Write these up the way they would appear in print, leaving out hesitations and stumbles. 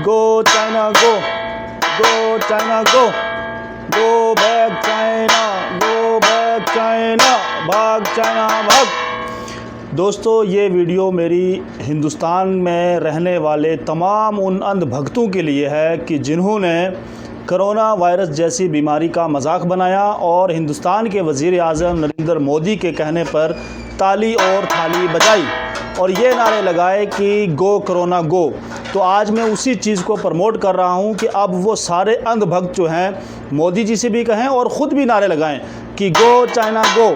गो China go, go China go, go back China, go back China, भाग China भाग। दोस्तों, ये वीडियो मेरी हिंदुस्तान में रहने वाले तमाम उन अंधभक्तों के लिए है कि जिन्होंने कोरोना वायरस जैसी बीमारी का मजाक बनाया और हिंदुस्तान के वज़ीर आज़म नरेंद्र मोदी के कहने पर ताली और थाली बजाई और ये नारे लगाए कि गो कोरोना गो। तो आज मैं उसी चीज़ को प्रमोट कर रहा हूँ कि अब वो सारे अंधभक्त जो हैं मोदी जी से भी कहें और ख़ुद भी नारे लगाएं कि गो चाइना गो,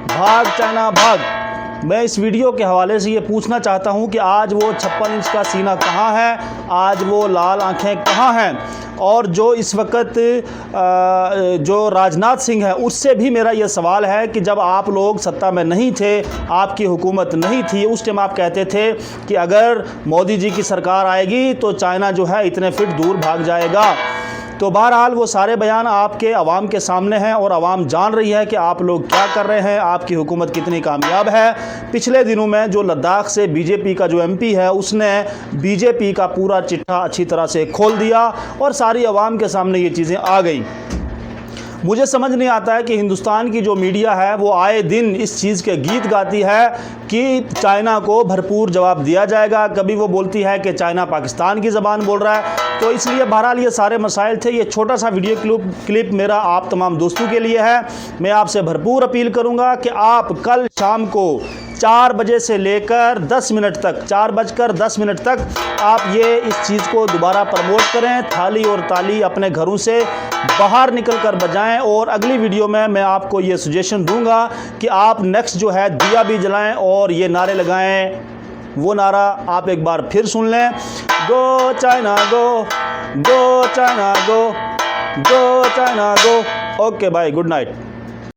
भाग चाइना भाग। मैं इस वीडियो के हवाले से ये पूछना चाहता हूँ कि आज वो 56 इंच का सीना कहाँ है, आज वो लाल आंखें कहाँ हैं, और जो इस वक्त जो राजनाथ सिंह है उससे भी मेरा ये सवाल है कि जब आप लोग सत्ता में नहीं थे, आपकी हुकूमत नहीं थी, उस टाइम आप कहते थे कि अगर मोदी जी की सरकार आएगी तो चाइना जो है इतने फीट दूर भाग जाएगा। तो बहरहाल वो सारे बयान आपके अवाम के सामने हैं और अवाम जान रही है कि आप लोग क्या कर रहे हैं, आपकी हुकूमत कितनी कामयाब है। पिछले दिनों में जो लद्दाख से बीजेपी का जो एमपी है उसने बीजेपी का पूरा चिट्ठा अच्छी तरह से खोल दिया और सारी अवाम के सामने ये चीज़ें आ गई। मुझे समझ नहीं आता है कि हिंदुस्तान की जो मीडिया है वो आए दिन इस चीज़ के गीत गाती है कि चाइना को भरपूर जवाब दिया जाएगा। कभी वो बोलती है कि चाइना पाकिस्तान की ज़बान बोल रहा है। तो इसलिए बहरहाल ये सारे मसाइल थे। ये छोटा सा वीडियो क्लिप मेरा आप तमाम दोस्तों के लिए है। मैं आपसे भरपूर अपील करूँगा कि आप कल शाम को 4 बजे से लेकर 10 मिनट तक, 4:10 तक आप ये इस चीज़ को दोबारा प्रमोट करें। थाली और ताली अपने घरों से बाहर निकल कर बजाएं और अगली वीडियो में मैं आपको ये सजेशन दूंगा कि आप नेक्स्ट जो है दिया भी जलाएं और ये नारे लगाएं। वो नारा आप एक बार फिर सुन लें, go China go, go China go, go China go. Okay bye, good night.